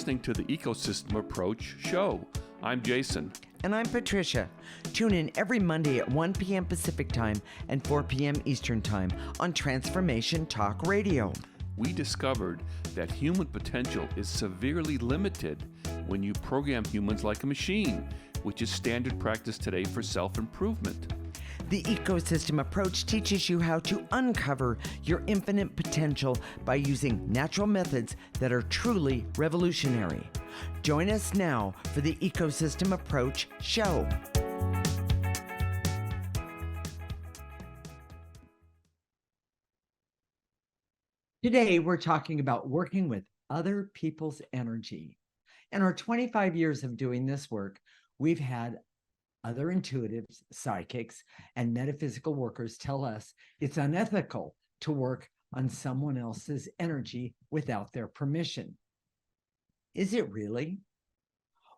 listening to the Ecosystem Approach show. I'm Jason. And I'm Patricia. Tune in every Monday at 1 p.m. Pacific Time and 4 p.m. Eastern Time on Transformation Talk Radio. We discovered that human potential is severely limited when you program humans like a machine, which is standard practice today for self-improvement. The Ecosystem Approach teaches you how to uncover your infinite potential by using natural methods that are truly revolutionary. Join us now for the Ecosystem Approach show. Today, we're talking about working with other people's energy. In our 25 years of doing this work, we've had other intuitives, psychics, and metaphysical workers tell us it's unethical to work on someone else's energy without their permission. Is it really?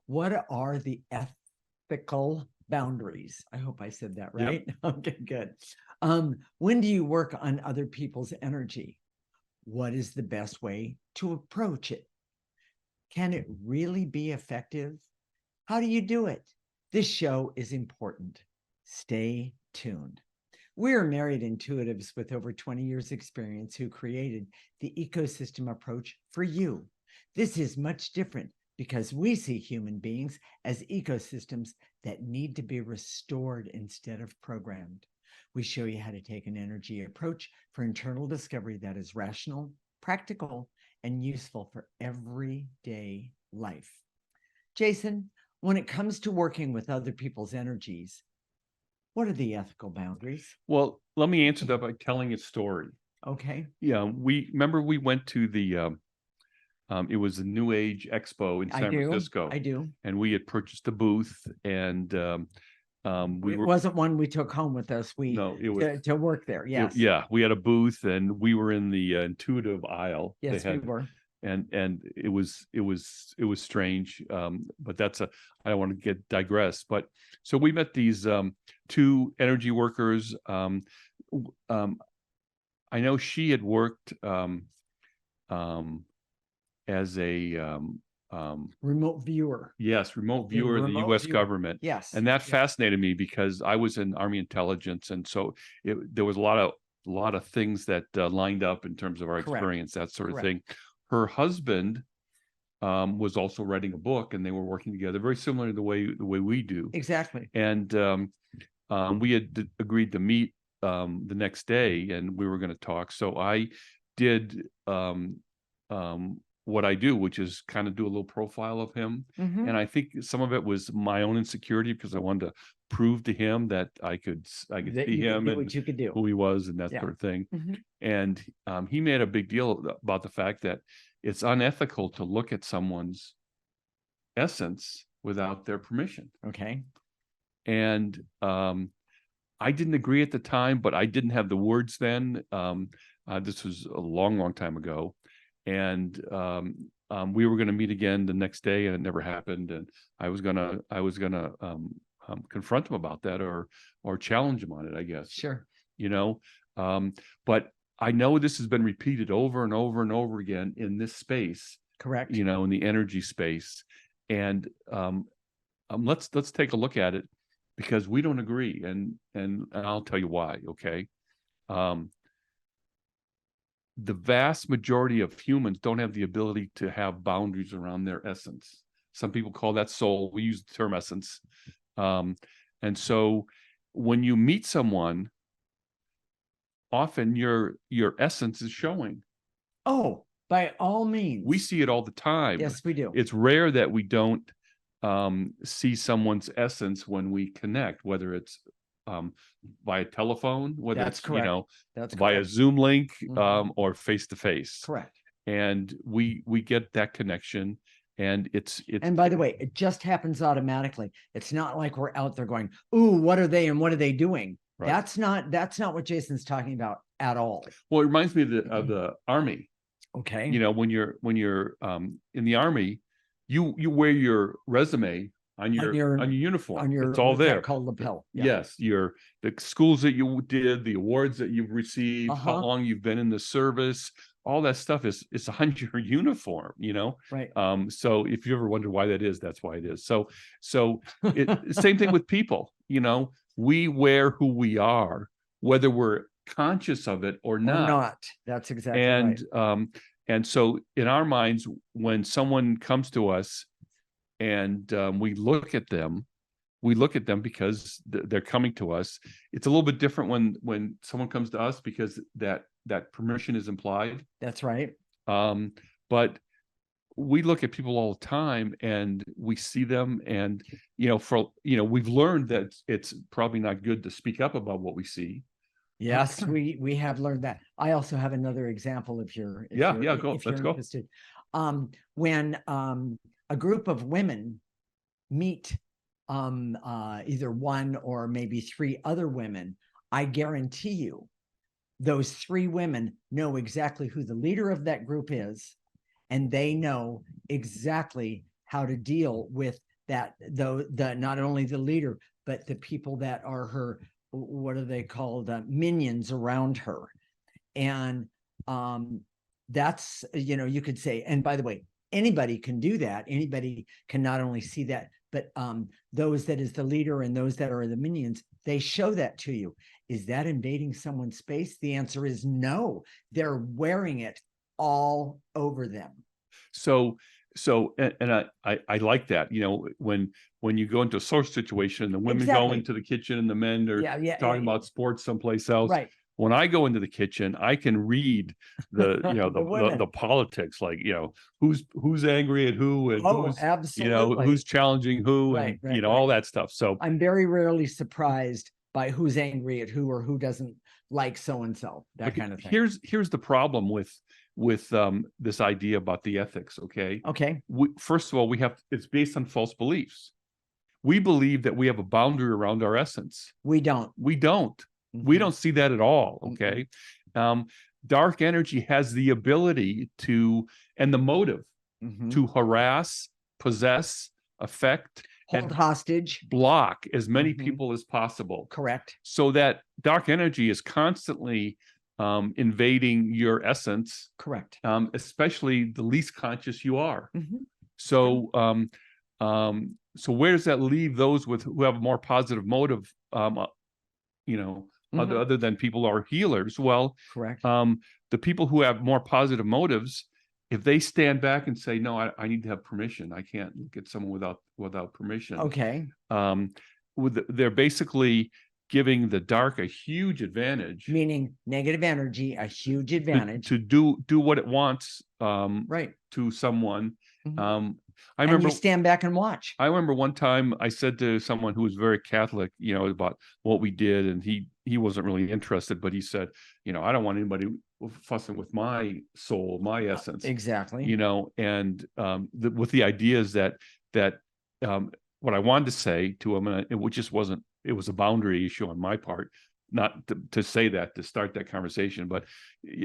What are the ethical boundaries? I hope I said that right. Yep. Okay, good. When do you work on other people's energy? What is the best way to approach it? Can it really be effective? How do you do it? This show is important. Stay tuned. We're married intuitives with over 20 years experience who created the Ecosystem Approach for you. This is much different because we see human beings as ecosystems that need to be restored instead of programmed. We show you how to take an energy approach for internal discovery that is rational, practical, and useful for everyday life. Jason, when it comes to working with other people's energies, what are the ethical boundaries? Well, let me answer that by telling a story. Okay. Yeah, we went to the it was the New Age Expo in San Francisco. I do. And we had purchased a booth, and wasn't one we took home with us. It was to work there. Yes. We had a booth, and we were in the intuitive aisle. Yes, we were. And it was strange, but I don't want to digress. But so we met these two energy workers. I know she had worked as a remote viewer. Yes, remote viewer of the U.S. government. Yes, and that fascinated me because I was in Army intelligence, and so there was a lot of things that lined up in terms of our experience, that sort of thing. Her husband was also writing a book, and they were working together, very similar to the way we do. Exactly. And we had agreed to meet the next day, and we were going to talk. So I did what I do, which is kind of do a little profile of him. Mm-hmm. And I think some of it was my own insecurity because I wanted to prove to him that I could see him and what you could do, who he was, and that sort of thing. Mm-hmm. And he made a big deal about the fact that it's unethical to look at someone's essence without their permission. Okay. And I didn't agree at the time, but I didn't have the words then. This was a long time ago. And we were going to meet again the next day, and it never happened. And I was gonna confront him about that, or challenge him on it, I guess. Sure. But I know this has been repeated over and over and over again in this space. Correct. In the energy space, and let's take a look at it, because we don't agree, and I'll tell you why. Okay. The vast majority of humans don't have the ability to have boundaries around their essence. Some people call that soul. We use the term essence. And so when you meet someone, often your essence is showing. Oh, by all means. We see it all the time. Yes, we do. It's rare that we don't see someone's essence when we connect, whether it's via telephone, whether That's it's correct. That's via correct. Zoom link, or face to face. Correct. And we get that connection, and it's and by the way, it just happens automatically. It's not like we're out there going, "Ooh, what are they and what are they doing?" Right. That's not what Jason's talking about at all. Well, it reminds me of the Army. Okay. When you're in the Army, you wear your resume on your uniform. It's all there. Called lapel. Yeah. Yes, the schools that you did, the awards that you've received, how long you've been in the service, all that stuff is on your uniform, you know? Right. So if you ever wonder why that is, that's why it is. So same thing with people, you know, we wear who we are, whether we're conscious of it or Or not. not. That's exactly right. And so in our minds, when someone comes to us and we look at them because they're coming to us. It's a little bit different when someone comes to us, because that permission is implied. That's right. But we look at people all the time and we see them, and we've learned that it's probably not good to speak up about what we see. Yes, we have learned that. I also have another example if you're interested. When a group of women meet either one or maybe three other women, I guarantee you those three women know exactly who the leader of that group is, and they know exactly how to deal with that, though not only the leader, but the people that are her, what are they called, minions around her. And that's, you could say, and by the way, anybody can do that. Anybody can not only see that, but those that is the leader and those that are the minions, they show that to you. Is that invading someone's space? The answer is no. They're wearing it all over them. So and I like that, when you go into a social situation, the women go into the kitchen and the men are talking about sports someplace else. Right. When I go into the kitchen, I can read the the politics, like, who's angry at who, and who's absolutely, who's challenging who, and all that stuff. So I'm very rarely surprised by who's angry at who or who doesn't like so and so, that kind of thing. Here's the problem with this idea about the ethics. Okay. First of all, it's based on false beliefs. We believe that we have a boundary around our essence. We don't. Mm-hmm. We don't see that at all. Okay. Mm-hmm. Dark energy has the ability to, and the motive, mm-hmm. to harass, possess, affect, hold hostage, block as many mm-hmm. people as possible. Correct. So that dark energy is constantly invading your essence. Correct. Especially the least conscious you are. Mm-hmm. So so where does that leave those who have a more positive motive, mm-hmm. other than people are healers? Well, correct. The people who have more positive motives, if they stand back and say, no, I need to have permission, I can't look at someone without permission. Okay. They're basically giving the dark a huge advantage, meaning negative energy, a huge advantage to do what it wants, right, to someone. Mm-hmm. I remember, and you stand back and watch. I remember one time I said to someone who was very Catholic, about what we did, and he wasn't really interested, but he said, I don't want anybody fussing with my soul, my essence. Exactly. And with the ideas that what I wanted to say to him, and it just wasn't, it was a boundary issue on my part, not to say that, to start that conversation, but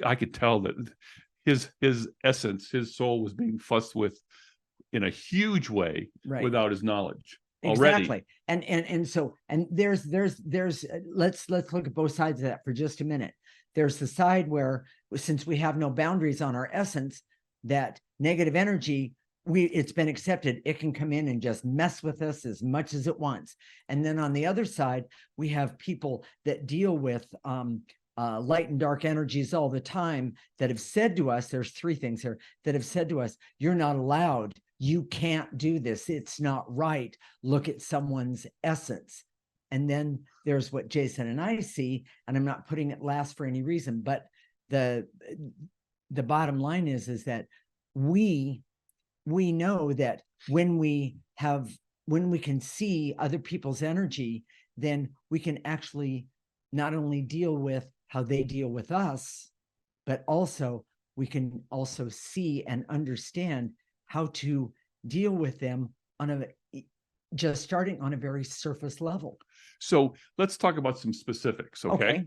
I could tell that his essence, his soul was being fussed with in a huge way, right, without his knowledge. Exactly. Already. And there's let's look at both sides of that for just a minute. There's the side where, since we have no boundaries on our essence, that negative energy, it's been accepted, it can come in and just mess with us as much as it wants. And then on the other side, we have people that deal with light and dark energies all the time, that have said to us, there's three things here, that have said to us, you're not allowed, you can't do this, it's not right, look at someone's essence. And then there's what Jason and I see, and I'm not putting it last for any reason, but the bottom line is that we know that when we can see other people's energy, then we can actually not only deal with how they deal with us, but also we can also see and understand how to deal with them just starting on a very surface level. So let's talk about some specifics. Okay.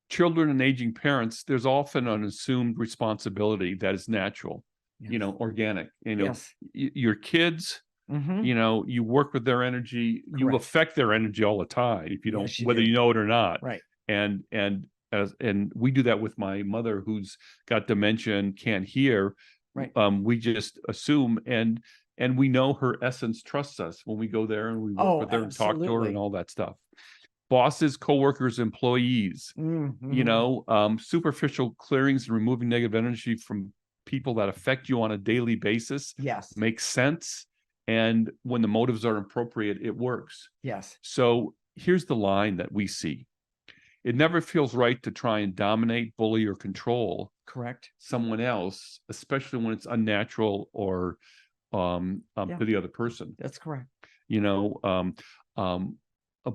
Children and aging parents, there's often an assumed responsibility that is natural. Yes. Organic, yes. Your kids, mm-hmm. You work with their energy. Correct. You affect their energy all the time, if you don't, yes, whether you know it or not. Right. And and we do that with my mother who's got dementia and can't hear. Right. We just assume, and we know her essence trusts us when we go there and we work with her and talk to her and all that stuff. Bosses, coworkers, employees, superficial clearings and removing negative energy from people that affect you on a daily basis. Yes. Makes sense. And when the motives are appropriate, it works. Yes. So here's the line that we see. It never feels right to try and dominate, bully, or control someone else, especially when it's unnatural or to the other person. That's correct.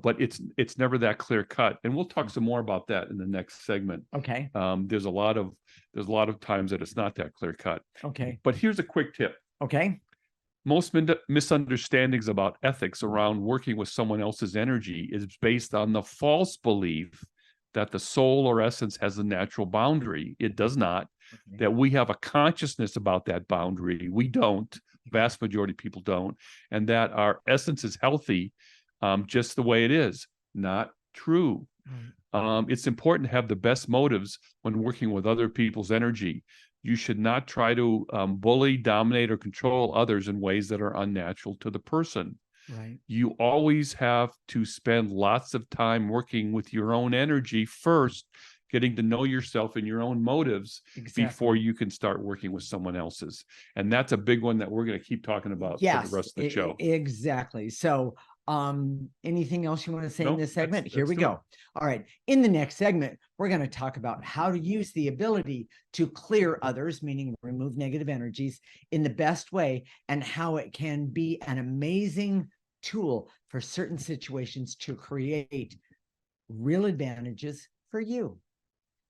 But it's never that clear cut, and we'll talk some more about that in the next segment. Okay. There's a lot of times that it's not that clear cut. Okay. But here's a quick tip. Okay. Most misunderstandings about ethics around working with someone else's energy is based on the false belief that the soul or essence has a natural boundary. It does not. Okay. That we have a consciousness about that boundary. We don't. Vast majority of people don't. And that our essence is healthy just the way it is. Not true. Right. It's important to have the best motives when working with other people's energy. You should not try to bully, dominate, or control others in ways that are unnatural to the person. Right. You always have to spend lots of time working with your own energy first, getting to know yourself and your own motives before you can start working with someone else's. And that's a big one that we're going to keep talking about for the rest of the show. Exactly. So anything else you want to say in this segment? Here we go. All right. In the next segment, we're going to talk about how to use the ability to clear others, meaning remove negative energies, in the best way, and how it can be an amazing tool for certain situations to create real advantages for you.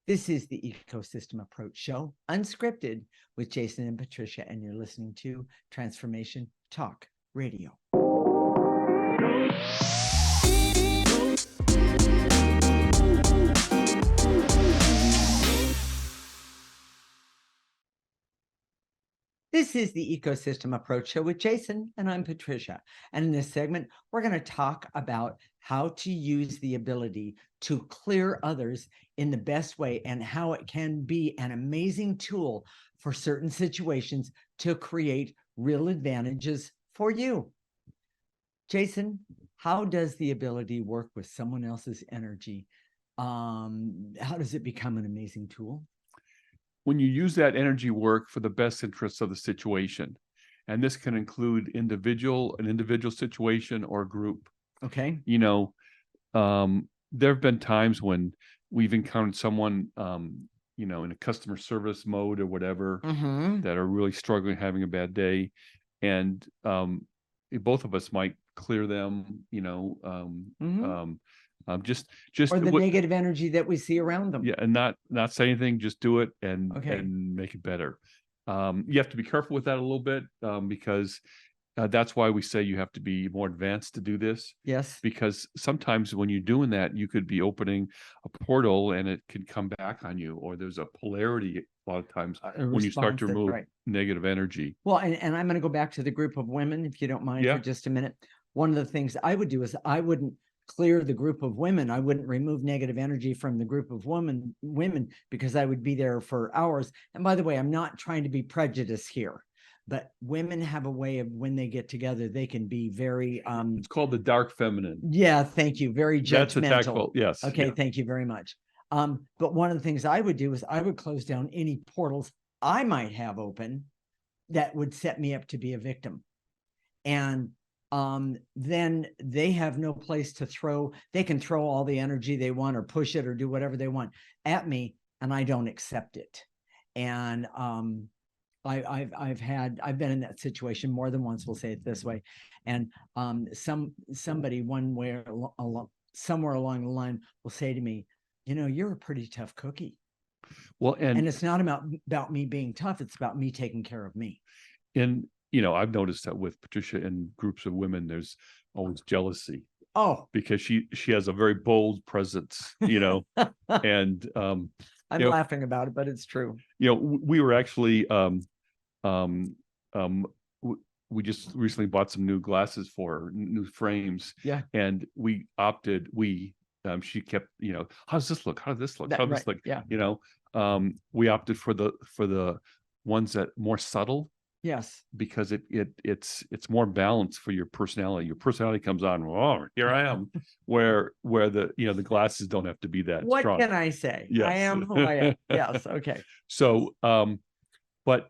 This is the Ecosystem Approach Show, unscripted, with Jason and Patricia, and you're listening to Transformation Talk Radio. This is the Ecosystem Approach Show with Jason, and I'm Patricia. And in this segment, we're going to talk about how to use the ability to clear others in the best way and how it can be an amazing tool for certain situations to create real advantages for you. Jason, how does the ability work with someone else's energy? How does it become an amazing tool? When you use that energy work for the best interests of the situation. And this can include an individual situation or group. Okay. There have been times when we've encountered someone, in a customer service mode or whatever, that are really struggling, having a bad day. And both of us might clear them, just or the negative energy that we see around them. Yeah, and not say anything, just do it and make it better. You have to be careful with that a little bit because that's why we say you have to be more advanced to do this. Yes. Because sometimes when you're doing that, you could be opening a portal and it can come back on you, or there's a polarity a lot of times when you start to remove negative energy. Well, and I'm going to go back to the group of women, if you don't mind, for just a minute. One of the things I would do is I wouldn't clear the group of women. I wouldn't remove negative energy from the group of women because I would be there for hours. And by the way, I'm not trying to be prejudiced here, but women have a way of, when they get together, they can be very it's called the dark feminine. Yeah, thank you. Very judgmental. That's attackful. Yes. Okay, thank you very much. But one of the things I would do is I would close down any portals I might have open that would set me up to be a victim. And then they have no place to throw. They can throw all the energy they want or push it or do whatever they want at me, and I don't accept it. And I've been in that situation more than once, we'll say it this way. And somebody somewhere along the line will say to me, you're a pretty tough cookie. Well, and it's not about me being tough, it's about me taking care of me. And I've noticed that with Patricia and groups of women, there's always jealousy. Oh, because she has a very bold presence, and I'm laughing about it, but it's true. We were actually we just recently bought some new glasses for her, new frames. Yeah. And we opted, she kept, how does this look? How does this look? That, How does right. this look? Yeah. We opted for the ones that more subtle, Yes. because it's more balanced for your personality. Your personality comes on, oh, here I am, where the glasses don't have to be that What strong. can I say? Yes. I am who I am. Yes. Okay. So, but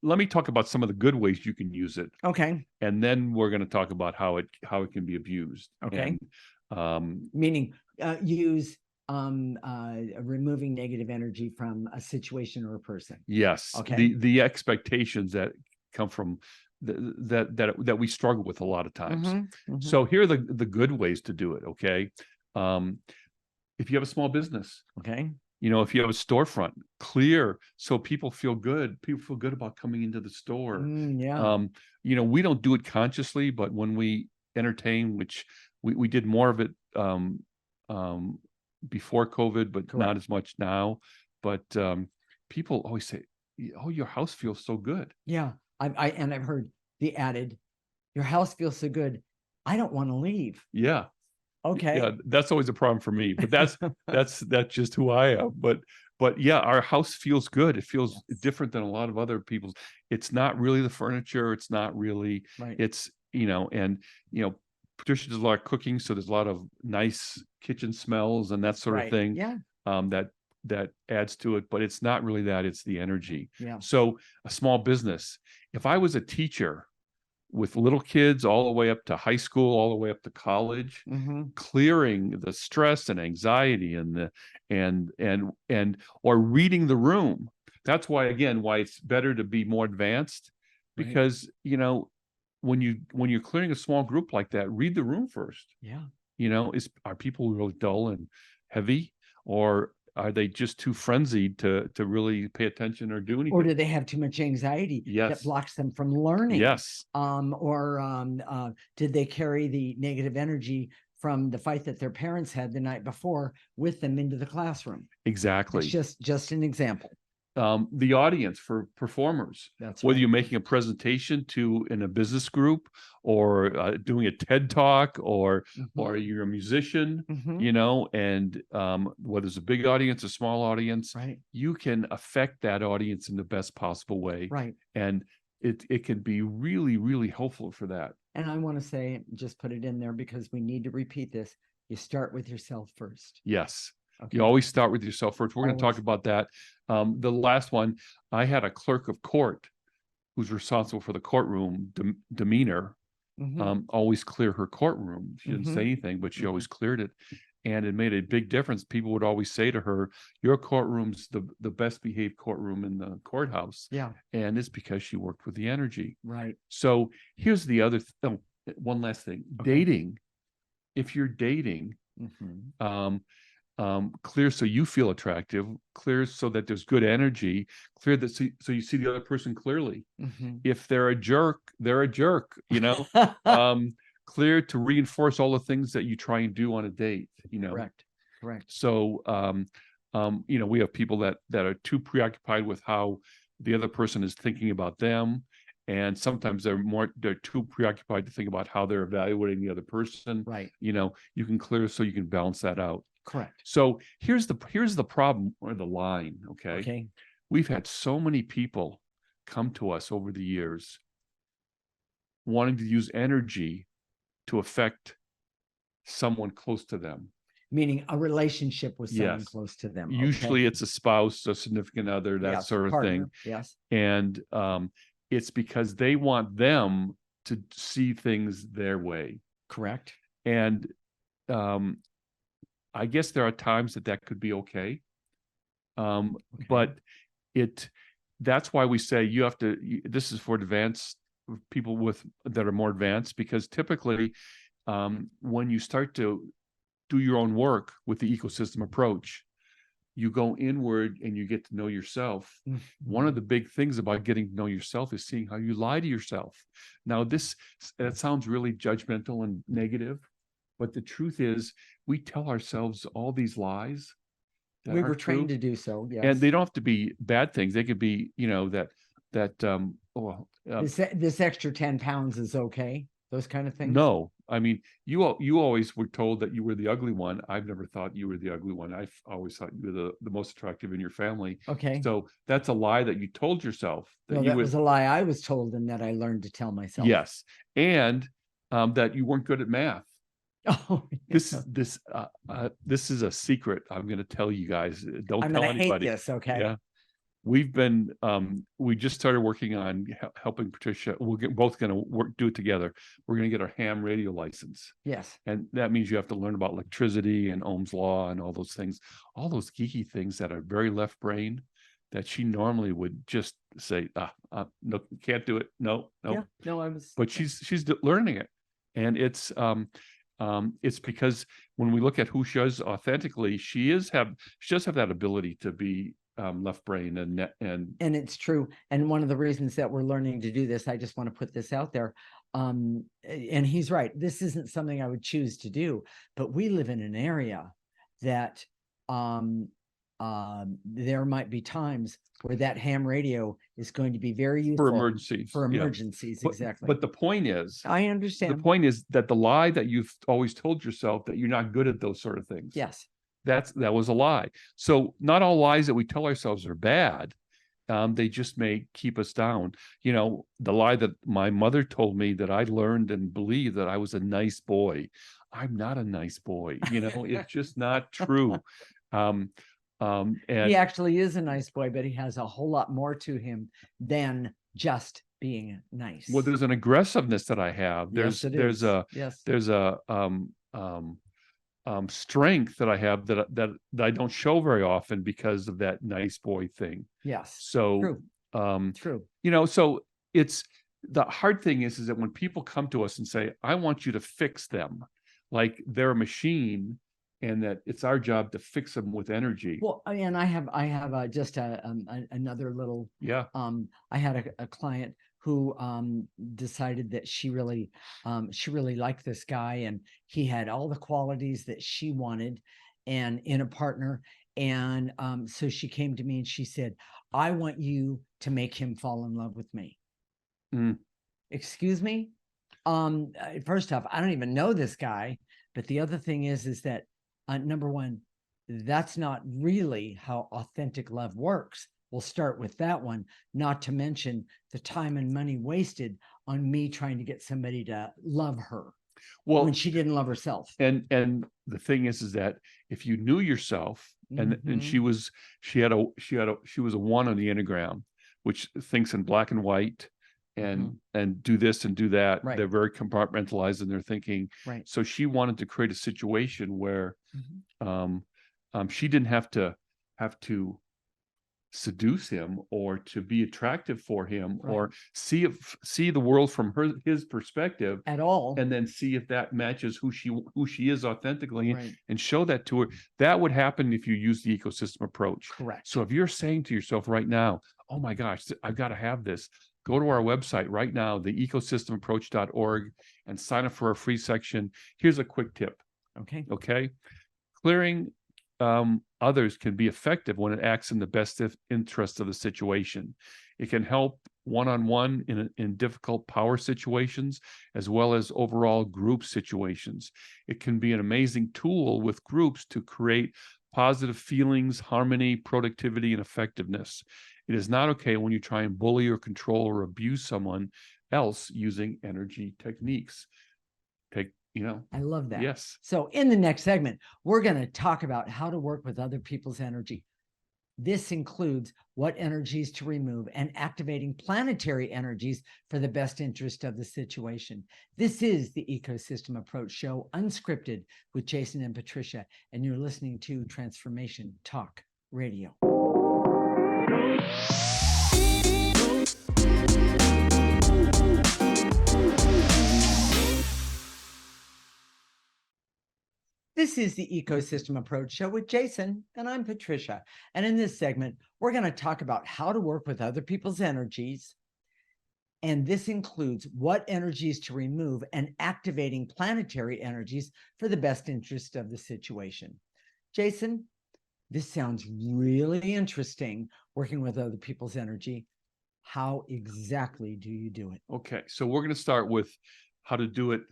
let me talk about some of the good ways you can use it, Okay. and then we're going to talk about how it can be abused. Okay. And meaning use removing negative energy from a situation or a person. yes, Okay. the expectations that come from that we struggle with a lot of times. So here are the good ways to do it. Okay. If you have a small business, okay, if you have a storefront, clear so people feel good. People feel good about coming into the store. Yeah. We don't do it consciously, but when we entertain, which we did more of it before COVID, but Correct. not as much now. But people always say, "Oh, your house feels so good." Yeah, I've heard the added, "Your house feels so good, I don't want to leave." Yeah. Okay. Yeah, that's always a problem for me, but that's just who I am. But yeah, our house feels good. It feels different than a lot of other people's. It's not really the furniture. It's not really. Right. It's and Patricia does a lot of cooking, so there's a lot of nice kitchen smells and that sort of thing. Yeah. That adds to it, but it's not really that. It's the energy. Yeah. So a small business. If I was a teacher with little kids all the way up to high school, all the way up to college, clearing the stress and anxiety or reading the room. That's why it's better to be more advanced, because when you're clearing a small group like that, read the room first. Yeah. Are people really dull and heavy, or are they just too frenzied to really pay attention or do anything? Or do they have too much anxiety that blocks them from learning? Yes. Did they carry the negative energy from the fight that their parents had the night before with them into the classroom? Exactly. It's just an example. The audience for performers. That's whether right. you're making a presentation in a business group, or doing a TED talk, or you're a musician, and whether it's a big audience, a small audience, you can affect that audience in the best possible way. Right. And it can be really, really helpful for that. And I want to say, just put it in there because we need to repeat this. You start with yourself first. Yes. Okay. You always start with yourself first. We're going to talk about that. The last one, I had a clerk of court who's responsible for the courtroom demeanor, always clear her courtroom. She didn't say anything, but she always cleared it. And it made a big difference. People would always say to her, your courtroom's the best behaved courtroom in the courthouse. Yeah. And it's because she worked with the energy. Right. So here's the other one last thing. Okay. Dating. If you're dating, clear so you feel attractive, clear so that there's good energy, clear that so you see the other person clearly. If they're a jerk, they're a jerk, clear to reinforce all the things that you try and do on a date, Correct. So we have people that are too preoccupied with how the other person is thinking about them, and sometimes they're too preoccupied to think about how they're evaluating the other person. Right. You can clear so you can balance that out. Correct. So here's the problem, or the line. Okay. We've had so many people come to us over the years wanting to use energy to affect someone close to them. Meaning a relationship with someone close to them. Usually it's a spouse, a significant other, that sort of partner thing. Yes. And it's because they want them to see things their way. Correct. And I guess there are times that could be okay. But that's why we say you have to, this is for advanced people that are more advanced, because typically when you start to do your own work with the ecosystem approach, you go inward and you get to know yourself. One of the big things about getting to know yourself is seeing how you lie to yourself. Now, that sounds really judgmental and negative, but the truth is we tell ourselves all these lies. We were trained to do so, yes. And they don't have to be bad things. They could be, this extra 10 pounds is okay. those kind of things? No, I mean, you always were told that you were the ugly one. I've never thought you were the ugly one. I've always thought you were the most attractive in your family. Okay. So that's a lie that you told yourself. No, that was a lie I was told and that I learned to tell myself. Yes. And that you weren't good at math. Oh, This is a secret I'm going to tell you guys. Don't tell anybody. Hate this, okay? Yeah. We just started working on helping Patricia. We're both going to do it together. We're going to get our ham radio license. Yes. And that means you have to learn about electricity and Ohm's law and all those things, all those geeky things that are very left brain that she normally would just say, no, can't do it. No. Yeah, no, but she's learning it. And it's because when we look at who she is authentically, she does have that ability to be left brain and it's true. And one of the reasons that we're learning to do this, I just want to put this out there. And he's right. This isn't something I would choose to do, but we live in an area that there might be times where that ham radio is going to be very useful for emergencies. Yeah. Exactly. But the point is, I understand. The point is that the lie that you've always told yourself that you're not good at those sort of things. Yes. That was a lie. So not all lies that we tell ourselves are bad. They just may keep us down. You know, the lie that my mother told me that I learned and believed that I was a nice boy. I'm not a nice boy. You know, it's just not true. And he actually is a nice boy, but he has a whole lot more to him than just being nice. Well, there's an aggressiveness that I have. There's a strength that I have that I don't show very often because of that nice boy thing. Yes. So true. You know, so it's the hard thing is that when people come to us and say, I want you to fix them, like they're a machine, and that it's our job to fix them with energy. Well, and I have just another little, I had a client who decided that she really liked this guy, and he had all the qualities that she wanted and in a partner. And so she came to me and she said, I want you to make him fall in love with me. Excuse me? First off, I don't even know this guy. But the other thing is that number one, that's not really how authentic love works. We'll start with that one, not to mention the time and money wasted on me trying to get somebody to love her when she didn't love herself. And the thing is that if you knew yourself, and she was a 1 on the Enneagram, which thinks in black and white and do this and do that. Right. They're very compartmentalized in their thinking. Right. So she wanted to create a situation where she didn't have to seduce him or to be attractive for him, right, or see the world from his perspective at all, and then see if that matches who she is authentically, right, and show that to her. That would happen if you use the ecosystem approach. Correct. So if you're saying to yourself right now, oh my gosh, I've got to have this, go to our website right now, theecosystemapproach.org, and sign up for our free section. Here's a quick tip. Okay. Clearing others can be effective when it acts in the best interest of the situation. It can help one-on-one in difficult power situations, as well as overall group situations. It can be an amazing tool with groups to create positive feelings, harmony, productivity, and effectiveness. It is not okay when you try and bully or control or abuse someone else using energy techniques. I love that. Yes. So in the next segment, we're going to talk about how to work with other people's energy. This includes what energies to remove and activating planetary energies for the best interest of the situation. This is the Ecosystem Approach Show, unscripted, with Jason and Patricia, and you're listening to Transformation Talk Radio. This is the Ecosystem Approach Show with Jason, and I'm Patricia. And in this segment, we're going to talk about how to work with other people's energies. And this includes what energies to remove and activating planetary energies for the best interest of the situation. Jason, this sounds really interesting, working with other people's energy. How exactly do you do it? Okay, so we're going to start with how to do it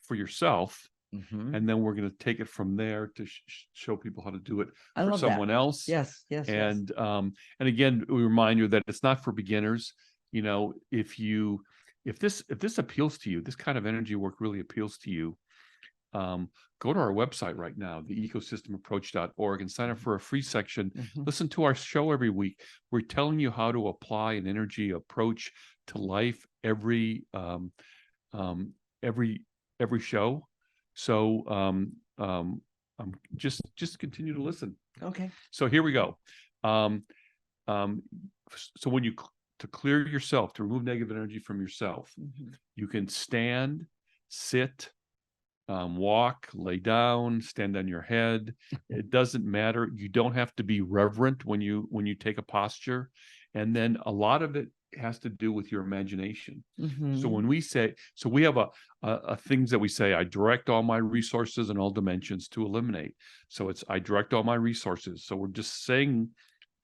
for yourself. Mhm. And then we're going to take it from there to show people how to do it I for love someone that. else. Yes, yes, yes. And again, we remind you that it's not for beginners. You know, if this appeals to you, this kind of energy work really appeals to you, go to our website right now, theecosystemapproach.org, and sign up for a free section. Mhm. Listen to our show every week. We're telling you how to apply an energy approach to life every show. So just continue to listen. Okay. So here we go. So when to clear yourself, to remove negative energy from yourself, you can stand, sit, walk, lay down, stand on your head. It doesn't matter. You don't have to be reverent when you take a posture. And then a lot of it has to do with your imagination. So when we say, so we have a things that we say, I direct all my resources in all dimensions to eliminate. So it's, I direct all my resources. So we're just saying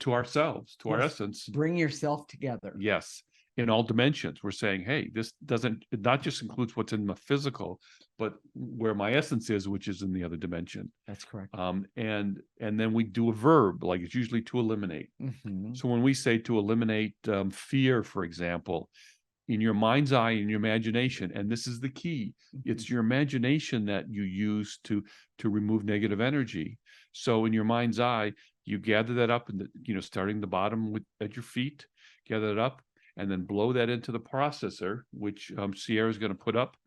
to ourselves, to our essence, bring yourself together. Yes. In all dimensions, we're saying, hey, this doesn't, it not just includes what's in the physical, but where my essence is, which is in the other dimension. That's correct. And then we do a verb, like it's usually to eliminate. So when we say to eliminate fear, for example, in your mind's eye, in your imagination, and this is the key, it's your imagination that you use to remove negative energy. So in your mind's eye, you gather that up, and starting the bottom at your feet, gather it up, and then blow that into the processor, which Sierra is going to put up,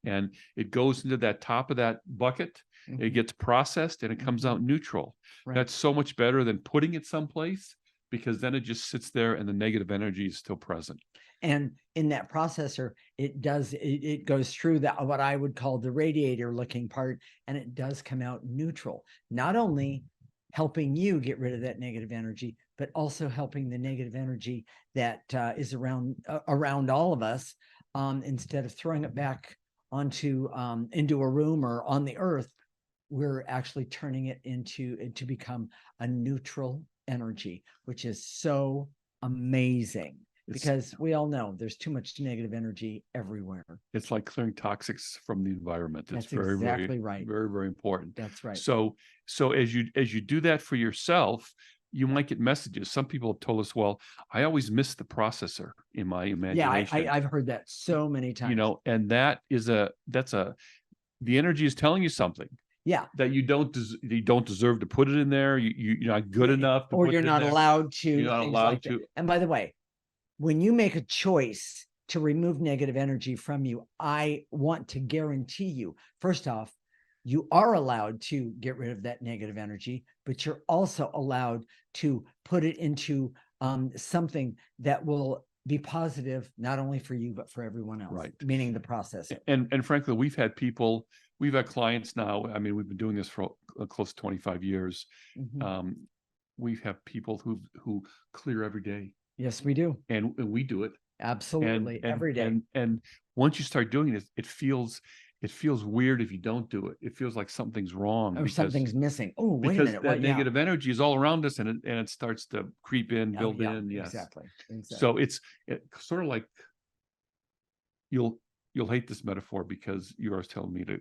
and it goes into that top of that bucket. It gets processed and it comes out neutral. Right. That's so much better than putting it someplace, because then it just sits there and the negative energy is still present. And in that processor, it goes through that, what I would call the radiator looking part, and it does come out neutral, not only helping you get rid of that negative energy, but also helping the negative energy that is around all of us. Instead of throwing it back onto into a room or on the earth, we're actually turning it to become a neutral energy, which is so amazing. Because we all know there's too much negative energy everywhere. It's like clearing toxics from the environment. It's That's exactly right. Very, very important. That's right. So as you do that for yourself, you might get messages. Some people have told us, well, I always miss the processor in my imagination. Yeah, I've heard that so many times. And the energy is telling you something. Yeah, that you don't deserve to put it in there. You're not good enough to or put you're it not in there. allowed to. You're not allowed to. And by the way, when you make a choice to remove negative energy from you, I want to guarantee you, first off, you are allowed to get rid of that negative energy, but you're also allowed to put it into something that will be positive, not only for you, but for everyone else, right? Meaning the processor. And frankly, we've had clients now. I mean, we've been doing this for close to 25 years. We have people who clear every day. Yes, we do. And we do it. Absolutely. Every day. And once you start doing it, it feels weird if you don't do it. It feels like something's wrong. Or something's missing. Oh, wait a minute. Because that negative energy is all around us, and it starts to creep in, build in. Yes. Exactly. So it's sort of like, you'll hate this metaphor because you are telling me to,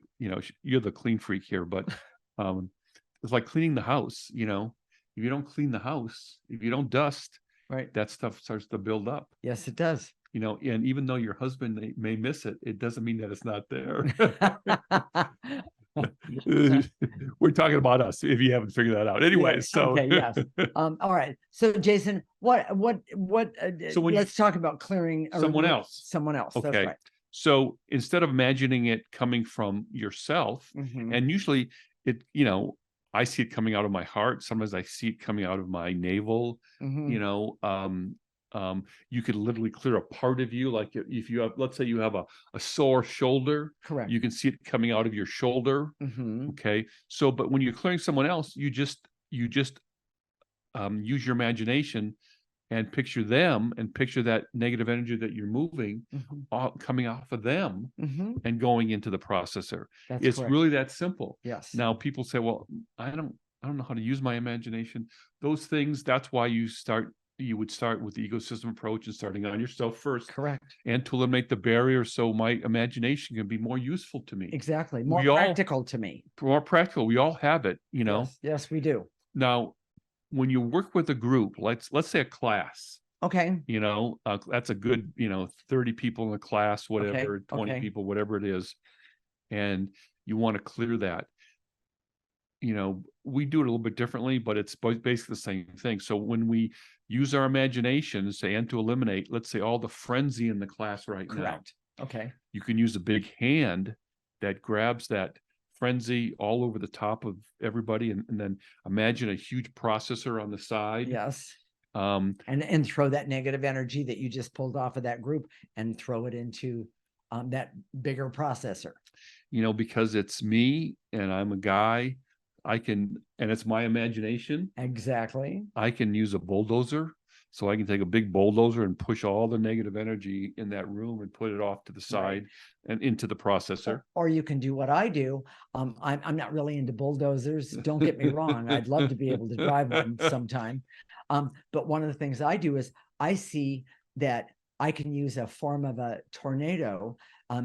you're the clean freak here, but it's like cleaning the house. If you don't clean the house, if you don't dust, right, that stuff starts to build up. Yes, it does. And even though your husband may miss it, it doesn't mean that it's not there. We're talking about us, if you haven't figured that out. Anyway, okay, yes. All right. So Jason, what so let's talk about clearing someone else. Okay. That's right. So instead of imagining it coming from yourself, and usually I see it coming out of my heart. Sometimes I see it coming out of my navel. You could literally clear a part of you. Like if you have, let's say you have a sore shoulder, correct, you can see it coming out of your shoulder. Okay. So, but when you're clearing someone else, you just use your imagination and picture them, and picture that negative energy that you're moving coming off of them and going into the processor. It's correct. Really that simple. Yes. Now people say, well, I don't know how to use my imagination. Those things, that's why you start you would start with the ecosystem approach and starting on yourself first. Correct. And to eliminate the barrier so my imagination can be more useful to me. Exactly. More We all- practical to me. More practical. We all have it, you know. Yes, yes, we do. Now, when you work with a group, let's say a class, Okay. you know, that's a good, 30 people in the class, whatever, Okay, 20 okay. people, whatever it is. And you want to clear that. We do it a little bit differently, but it's basically the same thing. So when we use our imagination and say, and to eliminate, let's say all the frenzy in the class right Correct. now. Okay. You can use a big hand that grabs that frenzy all over the top of everybody. And then imagine a huge processor on the side. Yes. Um, and throw that negative energy that you just pulled off of that group and throw it into that bigger processor. Because it's me and I'm a guy, and it's my imagination. Exactly. I can use a bulldozer. So I can take a big bulldozer and push all the negative energy in that room and put it off to the side and into the processor. Or you can do what I do. I'm not really into bulldozers. Don't get me wrong. I'd love to be able to drive one sometime. But one of the things I do is I see that I can use a form of a tornado,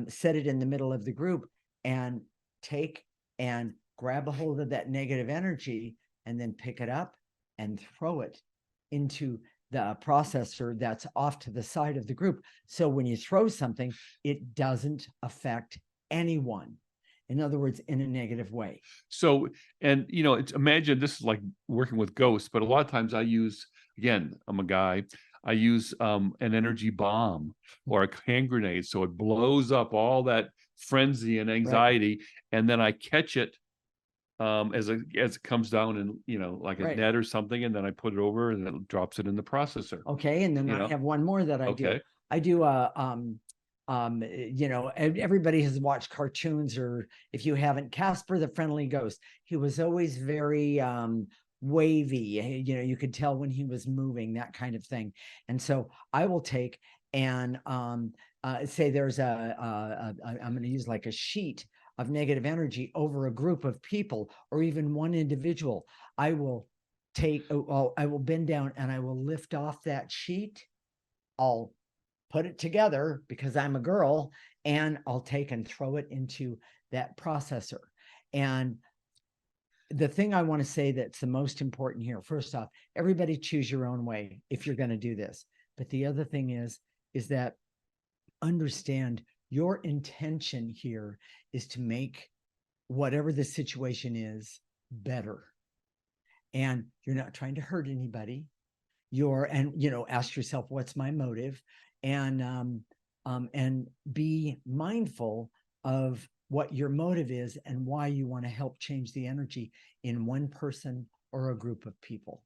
set it in the middle of the group and take and grab a hold of that negative energy and then pick it up and throw it into the processor that's off to the side of the group. So when you throw something, it doesn't affect anyone. In other words, in a negative way. So, and imagine this is like working with ghosts, but a lot of times I use, again, I'm a guy, I use an energy bomb or a hand grenade. So it blows up all that frenzy and anxiety, and then I catch it as it comes down and like a net or something, and then I put it over and it drops it in the processor. Okay, and then I have one more that I do. I do everybody has watched cartoons, or if you haven't, Casper the Friendly Ghost. He was always very wavy. You could tell when he was moving, that kind of thing. And so I will take and say there's I'm going to use like a sheet of negative energy over a group of people or even one individual. I will bend down and I will lift off that sheet. I'll put it together because I'm a girl, and I'll take and throw it into that processor. And the thing I want to say that's the most important here, first off, everybody choose your own way if you're going to do this. But the other thing is that understand your intention here is to make whatever the situation is better. And you're not trying to hurt anybody. Ask yourself, what's my motive? And be mindful of what your motive is and why you want to help change the energy in one person or a group of people.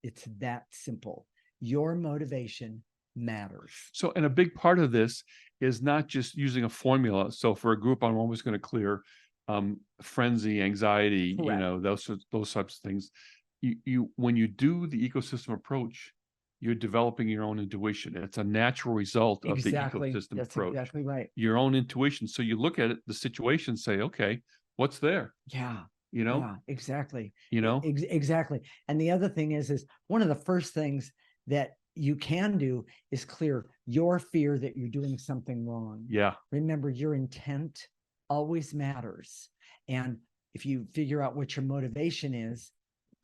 It's that simple. Your motivation matters. So, and a big part of this is not just using a formula. So for a group, I'm always going to clear frenzy, anxiety, those types of things. When you do the ecosystem approach, you're developing your own intuition. It's a natural result of the ecosystem approach. Exactly right. Your own intuition. So you look at the situation, say, okay, what's there? Yeah. Yeah, exactly. Exactly. And the other thing is one of the first things that you can do is clear your fear that you're doing something wrong. Yeah. Remember, your intent always matters. And if you figure out what your motivation is,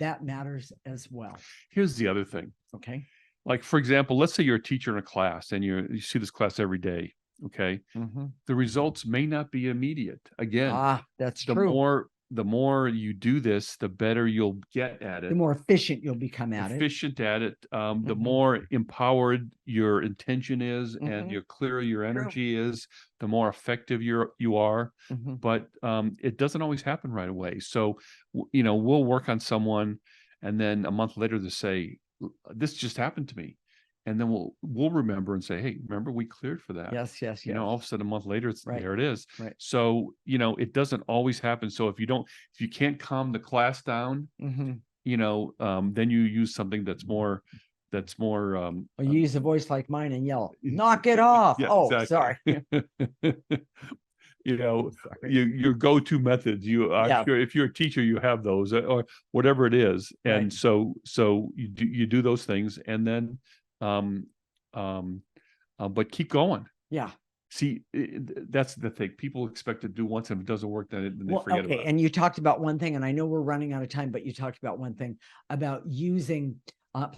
that matters as well. Here's the other thing. Okay. Like, for example, let's say you're a teacher in a class and you see this class every day. Okay. Mm-hmm. The results may not be immediate. Again, that's true. The more you do this, the better you'll get at it. The more efficient you'll become at it. The more empowered your intention is, and the clearer your energy is, the more effective you are. But it doesn't always happen right away. So, we'll work on someone, and then a month later they say, "This just happened to me." And then we'll remember and say, hey, remember we cleared for that. Yes. All of a sudden a month later, there it is. Right. So, it doesn't always happen. So if you can't calm the class down, then you use something that's more, or you use a voice like mine and yell, knock it off. Yeah, exactly. Sorry. your go-to methods. I'm sure if you're a teacher, you have those or whatever it is. And so you do those things, and then but keep going. Yeah. See, that's the thing. People expect to do once, and if it doesn't work, then they forget about it. And you talked about one thing, and I know we're running out of time, but you talked about one thing about using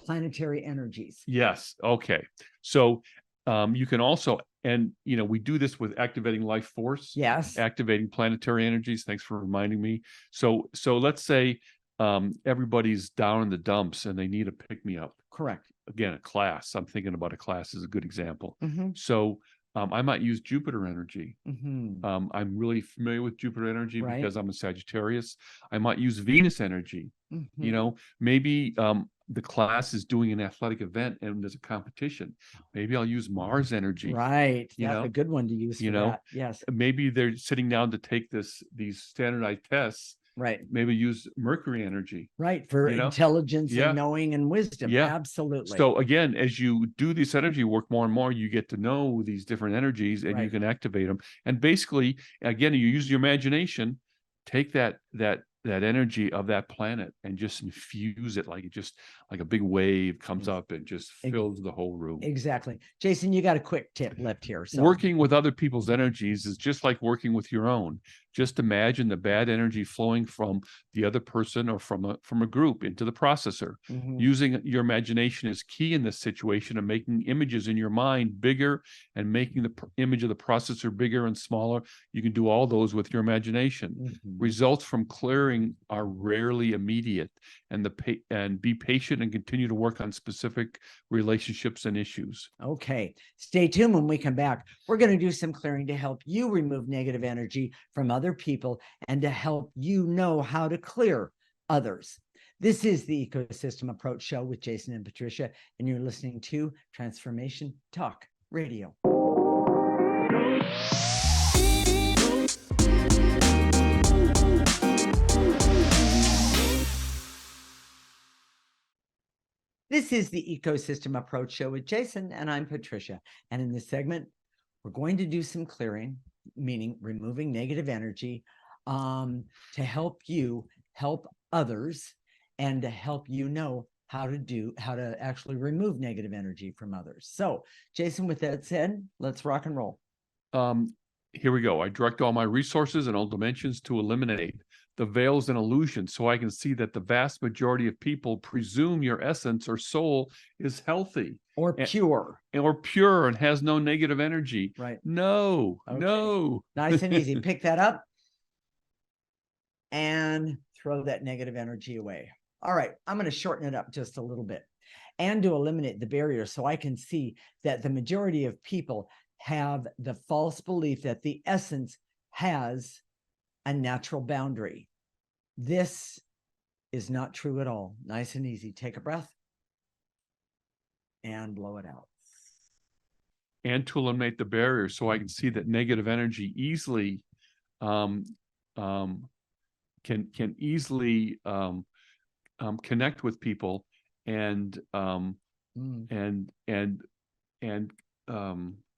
planetary energies. Yes. Okay. So you can also, and we do this with activating life force. Yes. Activating planetary energies. Thanks for reminding me. So let's say everybody's down in the dumps and they need a pick-me-up. Correct. Again, a class. I'm thinking about a class is a good example. Mm-hmm. So I might use Jupiter energy. Mm-hmm. I'm really familiar with Jupiter energy Right. because I'm a Sagittarius. I might use Venus energy. Mm-hmm. Maybe the class is doing an athletic event and there's a competition. Maybe I'll use Mars energy. Right. That's a good one to use for that. Yes. Maybe they're sitting down to take these standardized tests. Right. Maybe use Mercury energy. Right. For intelligence and knowing and wisdom. Yeah. Absolutely. So again, as you do this energy work more and more, you get to know these different energies and you can activate them. And basically, again, you use your imagination, take that energy of that planet and just infuse it like a big wave comes up and just fills the whole room. Exactly. Jason, you got a quick tip left here. So working with other people's energies is just like working with your own. Just imagine the bad energy flowing from the other person or from a group into the processor. Using your imagination is key in this situation, and making images in your mind bigger and making the image of the processor bigger and smaller. You can do all those with your imagination. Results from clearing are rarely immediate, and be patient and continue to work on specific relationships and issues. Okay, stay tuned. When we come back, we're going to do some clearing to help you remove negative energy from other people and to help you know how to clear others. This is the Ecosystem Approach Show with Jason and Patricia, and you're listening to Transformation Talk Radio. This is the Ecosystem Approach Show with Jason, and I'm Patricia. And in this segment, we're going to do some clearing, meaning removing negative energy, to help you help others and to help you know how to actually remove negative energy from others. So, Jason, with that said, let's rock and roll. Here we go. I direct all my resources and all dimensions to eliminate the veils and illusions, so I can see that the vast majority of people presume your essence or soul is healthy or pure and has no negative energy. Right. No. Nice and easy. Pick that up and throw that negative energy away. All right. I'm going to shorten it up just a little bit and to eliminate the barrier, so I can see that the majority of people have the false belief that the essence has a natural boundary. This is not true at all. Nice and easy. Take a breath and blow it out. And to eliminate the barrier, so I can see that negative energy easily can easily connect with people and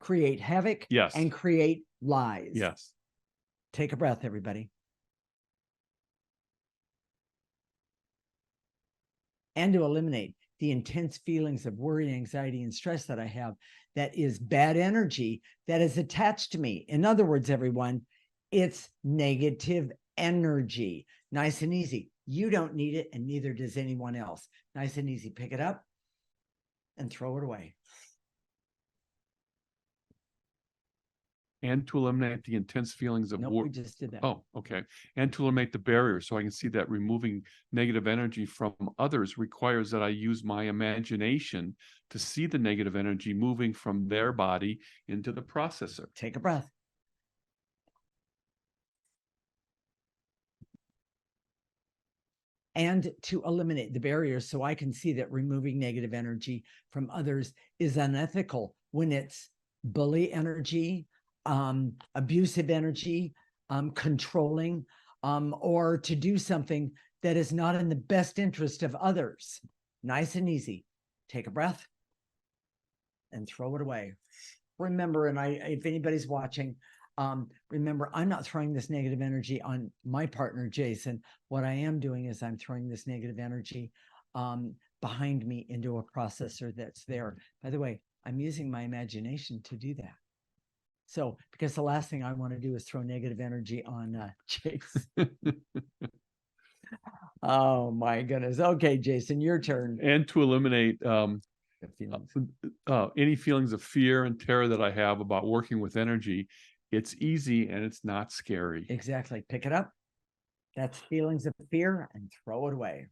create havoc. Yes. And create lies. Yes. Take a breath, everybody. And to eliminate the intense feelings of worry, anxiety, and stress that I have, that is bad energy that is attached to me. In other words, everyone, it's negative energy. Nice and easy. You don't need it, and neither does anyone else. Nice and easy. Pick it up and throw it away. And to eliminate the intense feelings of we just did that. Oh, okay. And to eliminate the barrier, so I can see that removing negative energy from others requires that I use my imagination to see the negative energy moving from their body into the processor. Take a breath. And to eliminate the barriers, so I can see that removing negative energy from others is unethical when it's bully energy, abusive energy, controlling, or to do something that is not in the best interest of others. Nice and easy. Take a breath and throw it away. Remember, and if anybody's watching, Remember, I'm not throwing this negative energy on my partner, Jason. What I am doing is I'm throwing this negative energy behind me into a processor that's there. By the way, I'm using my imagination to do that. So, because the last thing I want to do is throw negative energy on Jason. Oh my goodness. Okay, Jason, your turn. And to eliminate Feelings. any feelings of fear and terror that I have about working with energy. It's easy and it's not scary. Exactly. Pick it up. That's feelings of fear and throw it away.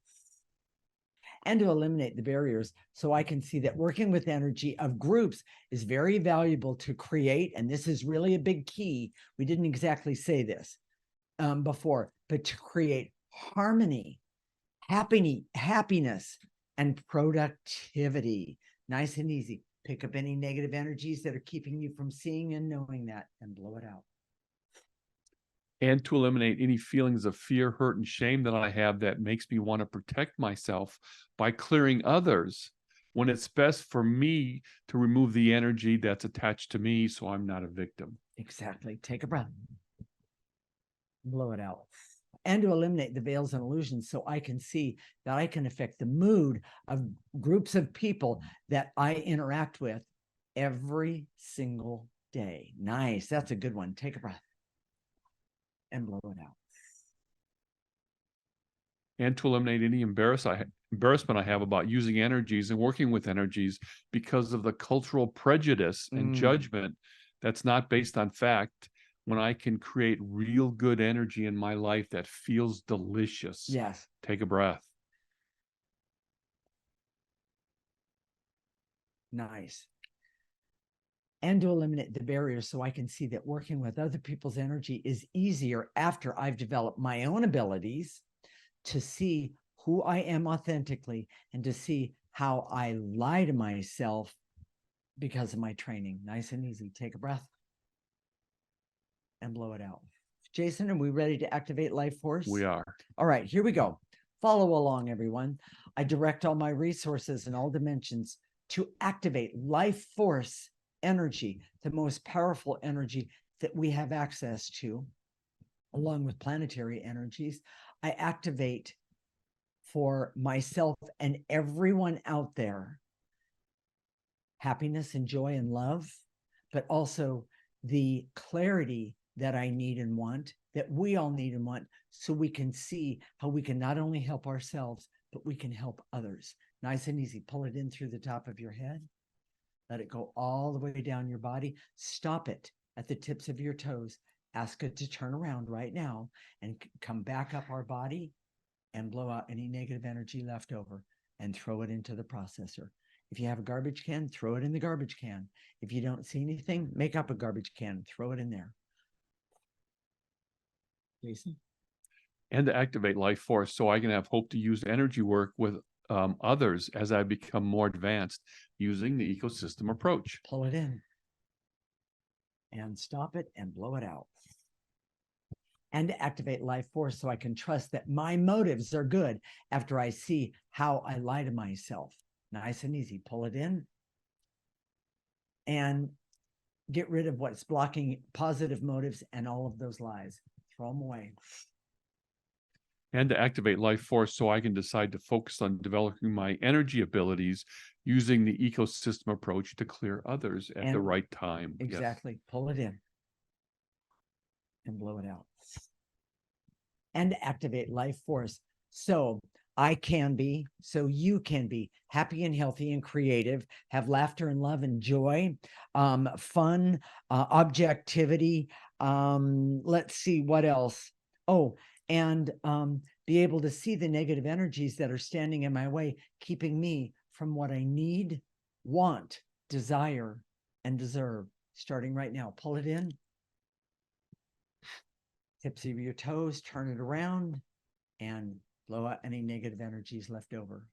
And to eliminate the barriers so I can see that working with energy of groups is very valuable to create. And this is really a big key. We didn't exactly say this before, but to create harmony, happiness, and productivity. Nice and easy. Pick up any negative energies that are keeping you from seeing and knowing that and blow it out. And to eliminate any feelings of fear, hurt, and shame that I have that makes me want to protect myself by clearing others when it's best for me to remove the energy that's attached to me so I'm not a victim. Exactly. Take a breath. Blow it out. And to eliminate the veils and illusions so I can see that I can affect the mood of groups of people that I interact with every single day. Nice. That's a good one. Take a breath and blow it out. And to eliminate any embarrassment I have about using energies and working with energies because of the cultural prejudice and judgment that's not based on fact, when I can create real good energy in my life that feels delicious. Yes. Take a breath. Nice. And to eliminate the barriers so I can see that working with other people's energy is easier after I've developed my own abilities to see who I am authentically and to see how I lie to myself because of my training. Nice and easy. Take a breath and blow it out. Jason, are we ready to activate life force? We are. All right, here we go. Follow along, everyone. I direct all my resources in all dimensions to activate life force energy, the most powerful energy that we have access to, along with planetary energies. I activate for myself and everyone out there happiness and joy and love, but also the clarity that I need and want, that we all need and want, so we can see how we can not only help ourselves, but we can help others. Nice and easy. Pull it in through the top of your head. Let it go all the way down your body. Stop it at the tips of your toes. Ask it to turn around right now and come back up our body and blow out any negative energy left over and throw it into the processor. If you have a garbage can, throw it in the garbage can. If you don't see anything, make up a garbage can, throw it in there. Jason? And to activate life force so I can have hope to use energy work with others as I become more advanced using the ecosystem approach. Pull it in and stop it and blow it out. And to activate life force so I can trust that my motives are good after I see how I lie to myself. Nice and easy. Pull it in and get rid of what's blocking positive motives and all of those lies. Throw them away. And to activate life force so I can decide to focus on developing my energy abilities using the ecosystem approach to clear others at the right time. Exactly. Yes. Pull it in and blow it out. And activate life force so I can be, so you can be happy and healthy and creative, have laughter and love and joy, fun, objectivity. Let's see what else. Oh, and be able to see the negative energies that are standing in my way, keeping me from what I need, want, desire, and deserve. Starting right now. Pull it in. Tips of your toes, turn it around, and blow out any negative energies left over.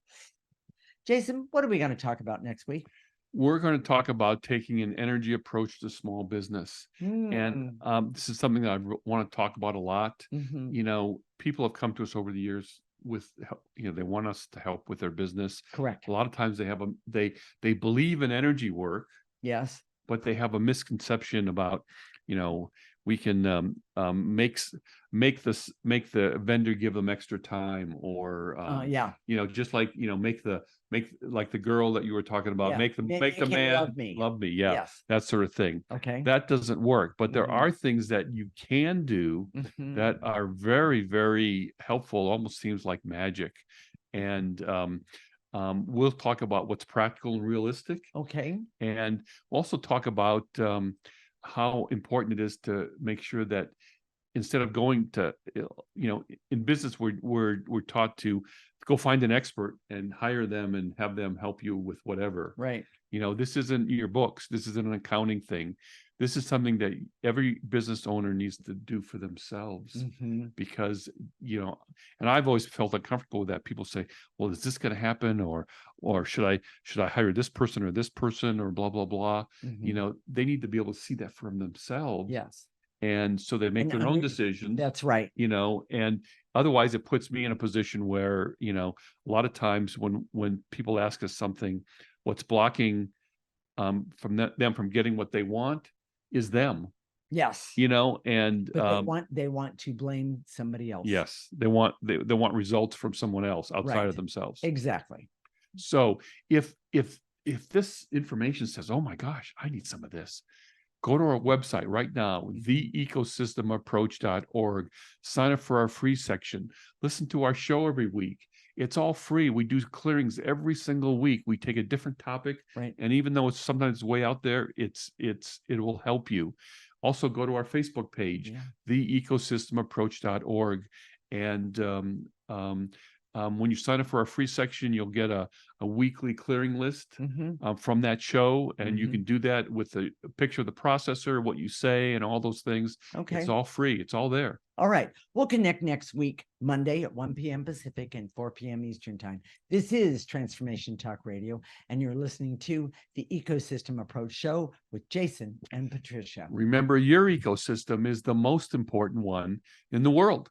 Jason, what are we going to talk about next week? We're going to talk about taking an energy approach to small business. And this is something that I want to talk about a lot. You know, people have come to us over the years with, you know, they want us to help with their business. Correct. A lot of times they have they believe in energy work. Yes. But they have a misconception about, you know, make the vendor give them extra time, or just like make like the girl that you were talking about, make the man love me, Yes. that sort of thing. Okay. That doesn't work, but there are things that you can do that are very, very helpful. Almost seems like magic, and we'll talk about what's practical and realistic. Okay. And we'll also talk about how important it is to make sure that instead of going to, in business, we're taught to go find an expert and hire them and have them help you with whatever. Right. This isn't your books. This isn't an accounting thing. This is something that every business owner needs to do for themselves, because, and I've always felt uncomfortable with that. People say, well, is this going to happen? Or should I hire this person or this person or blah, blah, blah. They need to be able to see that from themselves. Yes. And so they make their own decisions. That's right. And otherwise it puts me in a position where, a lot of times when people ask us something, what's blocking from them from getting what they want is them. Yes. And but they want to blame somebody else. Yes. They want results from someone else outside of themselves. Exactly. So if this information says, oh my gosh, I need some of this, go to our website right now, theecosystemapproach.org. Sign up for our free section. Listen to our show every week. It's all free. We do clearings every single week. We take a different topic, and even though it's sometimes way out there, it will help you. Also, go to our Facebook page, theecosystemapproach.org, and when you sign up for our free section, you'll get a weekly clearing list from that show, and you can do that with a picture of the processor, what you say, and all those things. Okay. It's all free. It's all there. All right. We'll connect next week, Monday at 1 p.m. Pacific and 4 p.m. Eastern Time. This is Transformation Talk Radio, and you're listening to the Ecosystem Approach Show with Jason and Patricia. Remember, your ecosystem is the most important one in the world.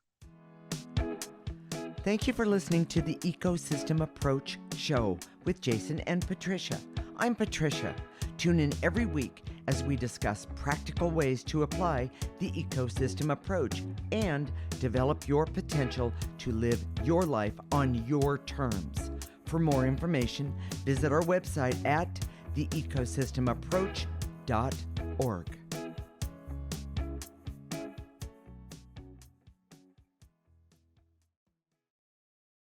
Thank you for listening to the Ecosystem Approach Show with Jason and Patricia. I'm Patricia. Tune in every week as we discuss practical ways to apply the ecosystem approach and develop your potential to live your life on your terms. For more information, visit our website at theecosystemapproach.org.